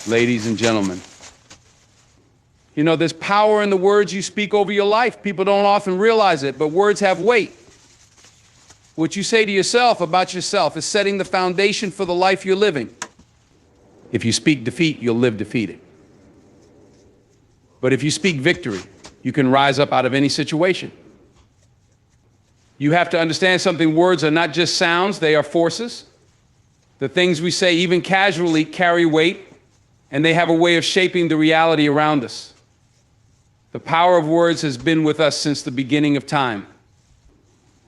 ladies and gentlemen. You know, there's power in the words you speak over your life. People don't often realize it, but words have weight. What you say to yourself about yourself is setting the foundation for the life you're living. If you speak defeat, you'll live defeated. But if you speak victory, you can rise up out of any situation. You have to understand something. Words are not just sounds, they are forces. The things we say, even casually, carry weight, and they have a way of shaping the reality around us. The power of words has been with us since the beginning of time.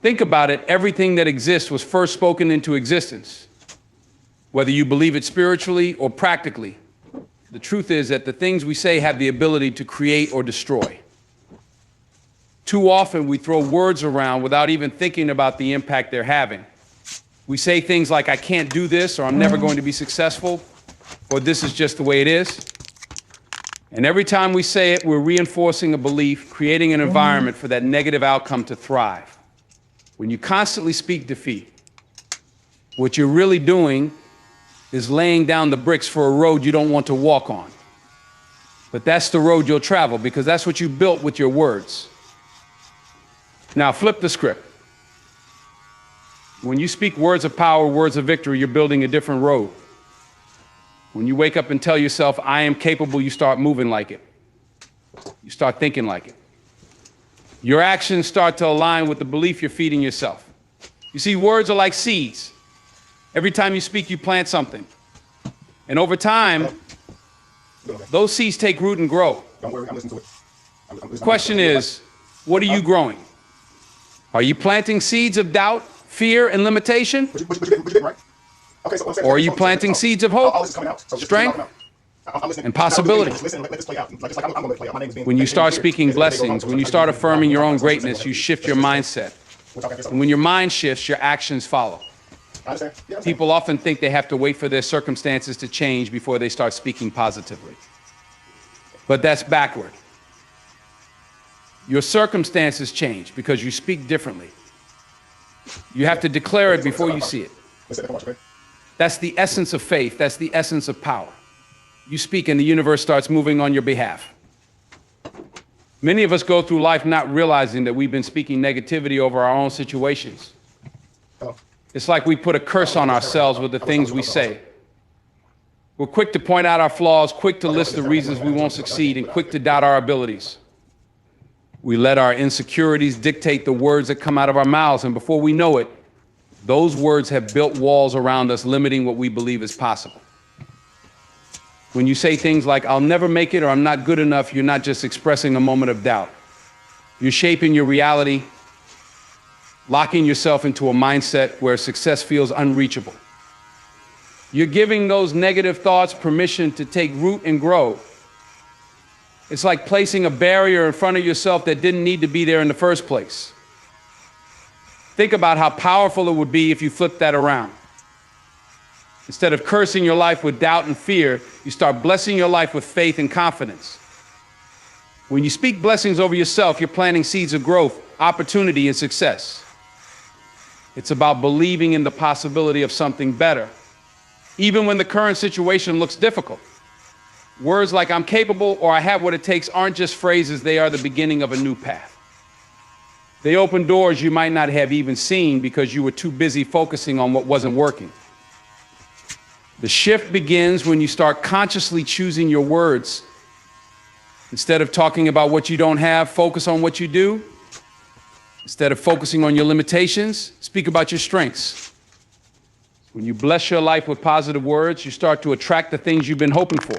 Think about it. Everything that exists was first spoken into existence. Whether you believe it spiritually or practically, the truth is that the things we say have the ability to create or destroy. Too often we throw words around without even thinking about the impact they're having. We say things like, I can't do this, or I'm never going to be successful, or this is just the way it is. And every time we say it, we're reinforcing a belief, creating an environment for that negative outcome to thrive. When you constantly speak defeat, what you're really doing is laying down the bricks for a road you don't want to walk on. But that's the road you'll travel, because that's what you built with your words. Now flip the script. When you speak words of power, words of victory, you're building a different road. When you wake up and tell yourself, I am capable, you start moving like it. You start thinking like it. Your actions start to align with the belief you're feeding yourself. You see, words are like seeds. Every time you speak, you plant something. And over time, those seeds take root and grow. Don't worry, I'm listening to it. The question is, what are you growing? Are you planting seeds of doubt, fear, and limitation? But you didn't, right? Okay, so Or are you planting seeds of hope, strength, and possibility? When you start speaking blessings, when you start affirming your own greatness, you shift your mindset. And when your mind shifts, your actions follow. People often think they have to wait for their circumstances to change before they start speaking positively. But that's backward. Your circumstances change because you speak differently. You have to declare it before you see it. That's the essence of faith. That's the essence of power. You speak and the universe starts moving on your behalf. Many of us go through life not realizing that we've been speaking negativity over our own situations. It's like we put a curse on ourselves with the things we say. We're quick to point out our flaws, quick to list the reasons we won't succeed, and quick to doubt our abilities. We let our insecurities dictate the words that come out of our mouths, and before we know it, those words have built walls around us, limiting what we believe is possible. When you say things like, I'll never make it, or I'm not good enough, you're not just expressing a moment of doubt. You're shaping your reality, locking yourself into a mindset where success feels unreachable. You're giving those negative thoughts permission to take root and grow. It's like placing a barrier in front of yourself that didn't need to be there in the first place. Think about how powerful it would be if you flipped that around. Instead of cursing your life with doubt and fear, you start blessing your life with faith and confidence. When you speak blessings over yourself, you're planting seeds of growth, opportunity, and success. It's about believing in the possibility of something better, even when the current situation looks difficult. Words like I'm capable or I have what it takes aren't just phrases, they are the beginning of a new path. They open doors you might not have even seen because you were too busy focusing on what wasn't working. The shift begins when you start consciously choosing your words. Instead of talking about what you don't have, focus on what you do. Instead of focusing on your limitations, speak about your strengths. When you bless your life with positive words, you start to attract the things you've been hoping for.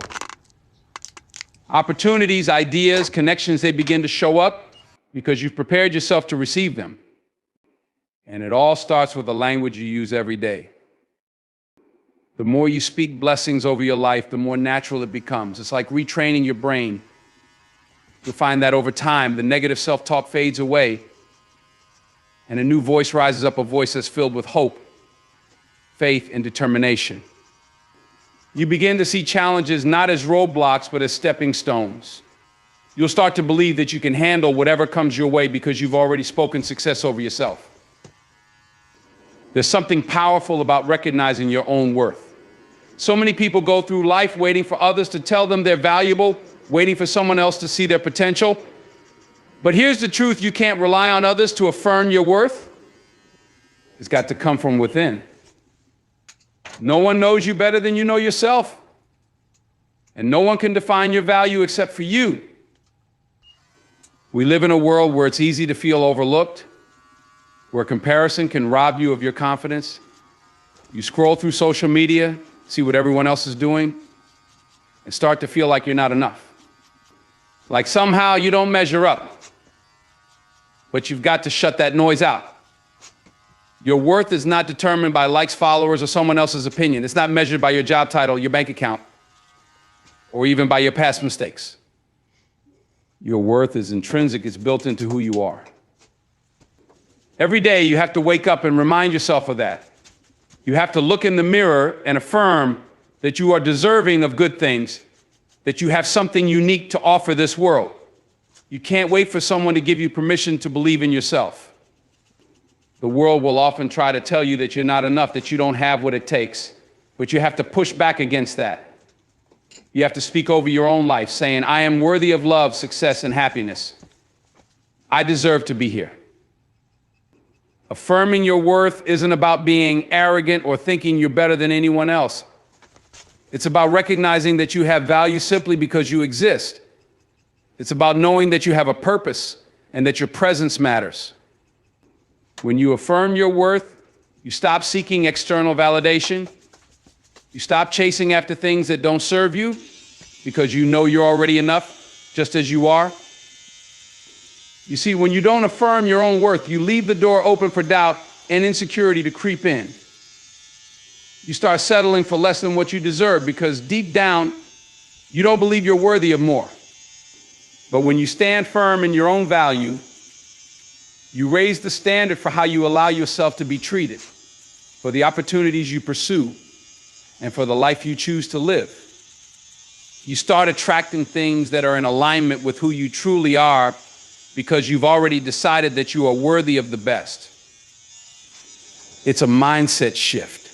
Opportunities, ideas, connections, they begin to show up because you've prepared yourself to receive them. And it all starts with the language you use every day. The more you speak blessings over your life, the more natural it becomes. It's like retraining your brain. You'll find that over time, the negative self-talk fades away, and a new voice rises up, a voice that's filled with hope, faith, and determination. You begin to see challenges not as roadblocks, but as stepping stones. You'll start to believe that you can handle whatever comes your way because you've already spoken success over yourself. There's something powerful about recognizing your own worth. So many people go through life waiting for others to tell them they're valuable, waiting for someone else to see their potential. But here's the truth: you can't rely on others to affirm your worth. It's got to come from within. No one knows you better than you know yourself. And no one can define your value except for you. We live in a world where it's easy to feel overlooked, where comparison can rob you of your confidence. You scroll through social media, see what everyone else is doing, and start to feel like you're not enough. Like somehow you don't measure up. But you've got to shut that noise out. Your worth is not determined by likes, followers, or someone else's opinion. It's not measured by your job title, your bank account, or even by your past mistakes. Your worth is intrinsic. It's built into who you are. Every day you have to wake up and remind yourself of that. You have to look in the mirror and affirm that you are deserving of good things, that you have something unique to offer this world. You can't wait for someone to give you permission to believe in yourself. The world will often try to tell you that you're not enough, that you don't have what it takes, but you have to push back against that. You have to speak over your own life, saying, I am worthy of love, success, and happiness. I deserve to be here. Affirming your worth isn't about being arrogant or thinking you're better than anyone else. It's about recognizing that you have value simply because you exist. It's about knowing that you have a purpose and that your presence matters. When you affirm your worth, you stop seeking external validation. You stop chasing after things that don't serve you because you know you're already enough, just as you are. You see, when you don't affirm your own worth, you leave the door open for doubt and insecurity to creep in. You start settling for less than what you deserve because deep down, you don't believe you're worthy of more. But when you stand firm in your own value, you raise the standard for how you allow yourself to be treated, for the opportunities you pursue, and for the life you choose to live. You start attracting things that are in alignment with who you truly are because you've already decided that you are worthy of the best. It's a mindset shift.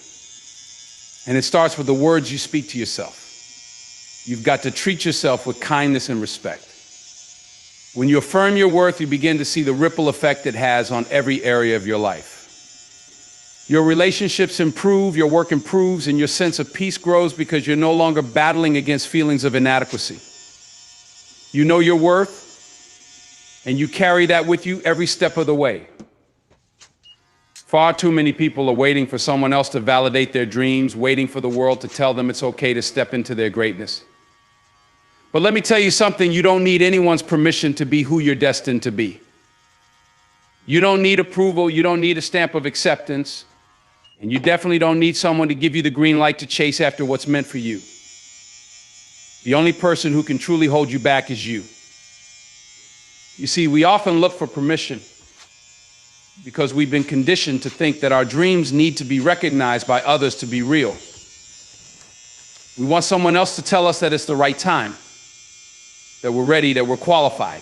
And it starts with the words you speak to yourself. You've got to treat yourself with kindness and respect. When you affirm your worth, you begin to see the ripple effect it has on every area of your life. Your relationships improve, your work improves, and your sense of peace grows because you're no longer battling against feelings of inadequacy. You know your worth, and you carry that with you every step of the way. Far too many people are waiting for someone else to validate their dreams, waiting for the world to tell them it's okay to step into their greatness. But let me tell you something, you don't need anyone's permission to be who you're destined to be. You don't need approval, you don't need a stamp of acceptance, and you definitely don't need someone to give you the green light to chase after what's meant for you. The only person who can truly hold you back is you. You see, we often look for permission because we've been conditioned to think that our dreams need to be recognized by others to be real. We want someone else to tell us that it's the right time, that we're ready, that we're qualified.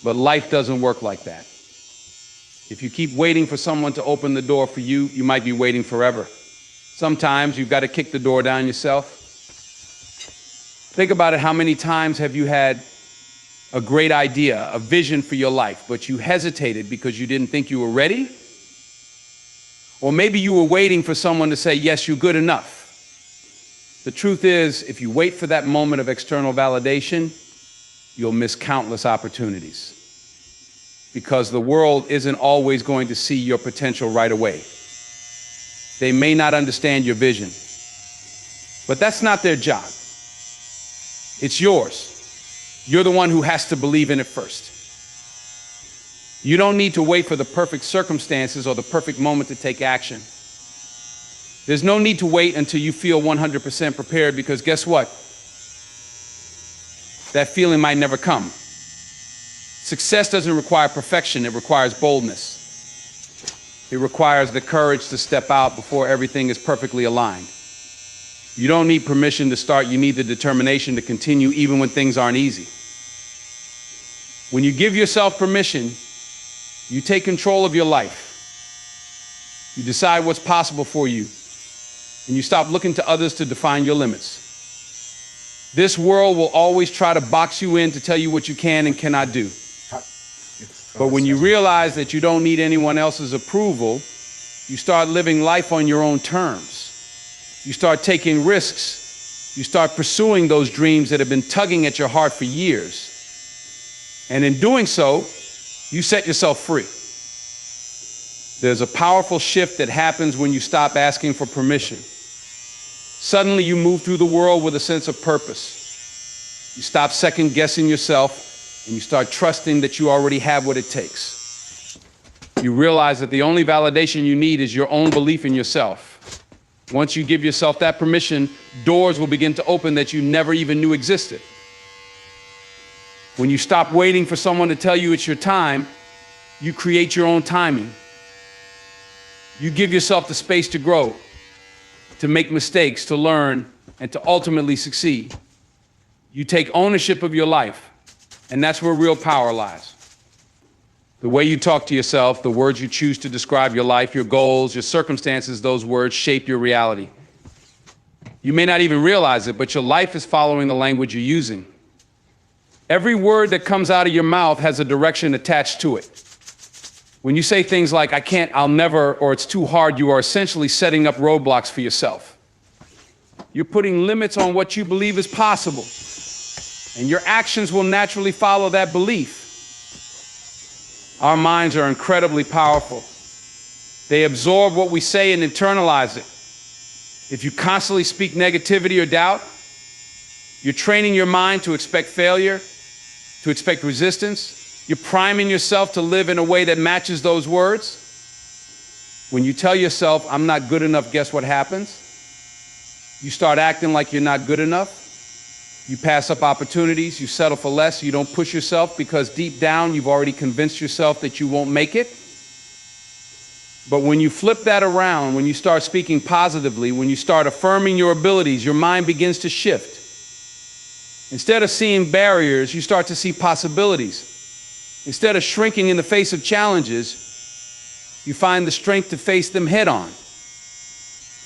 But life doesn't work like that. If you keep waiting for someone to open the door for you, you might be waiting forever. Sometimes you've got to kick the door down yourself. Think about it. How many times have you had a great idea, a vision for your life, but you hesitated because you didn't think you were ready? Or maybe you were waiting for someone to say, yes, you're good enough. The truth is, if you wait for that moment of external validation, you'll miss countless opportunities. Because the world isn't always going to see your potential right away. They may not understand your vision, but that's not their job. It's yours. You're the one who has to believe in it first. You don't need to wait for the perfect circumstances or the perfect moment to take action. There's no need to wait until you feel 100% prepared, because guess what? That feeling might never come. Success doesn't require perfection, it requires boldness. It requires the courage to step out before everything is perfectly aligned. You don't need permission to start, you need the determination to continue even when things aren't easy. When you give yourself permission, you take control of your life. You decide what's possible for you. and you stop looking to others to define your limits. This world will always try to box you in to tell you what you can and cannot do. But when you realize that you don't need anyone else's approval, you start living life on your own terms. You start taking risks. You start pursuing those dreams that have been tugging at your heart for years. And in doing so, you set yourself free. There's a powerful shift that happens when you stop asking for permission. Suddenly you move through the world with a sense of purpose. You stop second guessing yourself and you start trusting that you already have what it takes. You realize that the only validation you need is your own belief in yourself. Once you give yourself that permission, doors will begin to open that you never even knew existed. When you stop waiting for someone to tell you it's your time, you create your own timing. You give yourself the space to grow, to make mistakes, to learn, and to ultimately succeed. You take ownership of your life, and that's where real power lies. The way you talk to yourself, the words you choose to describe your life, your goals, your circumstances, those words shape your reality. You may not even realize it, but your life is following the language you're using. Every word that comes out of your mouth has a direction attached to it. When you say things like, I can't, I'll never, or it's too hard, you are essentially setting up roadblocks for yourself. You're putting limits on what you believe is possible, and your actions will naturally follow that belief. Our minds are incredibly powerful. They absorb what we say and internalize it. If you constantly speak negativity or doubt, you're training your mind to expect failure, to expect resistance. You're priming yourself to live in a way that matches those words. When you tell yourself, I'm not good enough, guess what happens? You start acting like you're not good enough. You pass up opportunities, you settle for less, you don't push yourself because deep down you've already convinced yourself that you won't make it. But when you flip that around, when you start speaking positively, when you start affirming your abilities, your mind begins to shift. Instead of seeing barriers, you start to see possibilities. Instead of shrinking in the face of challenges, you find the strength to face them head on.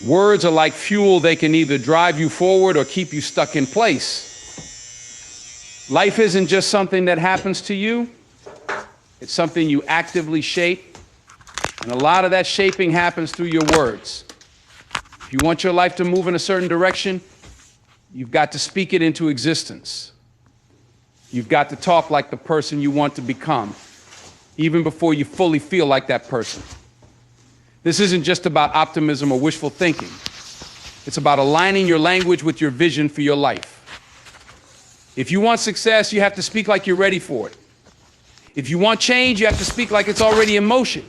Words are like fuel. They can either drive you forward or keep you stuck in place. Life isn't just something that happens to you. It's something you actively shape. And a lot of that shaping happens through your words. If you want your life to move in a certain direction, you've got to speak it into existence. You've got to talk like the person you want to become, even before you fully feel like that person. This isn't just about optimism or wishful thinking. It's about aligning your language with your vision for your life. If you want success, you have to speak like you're ready for it. If you want change, you have to speak like it's already in motion.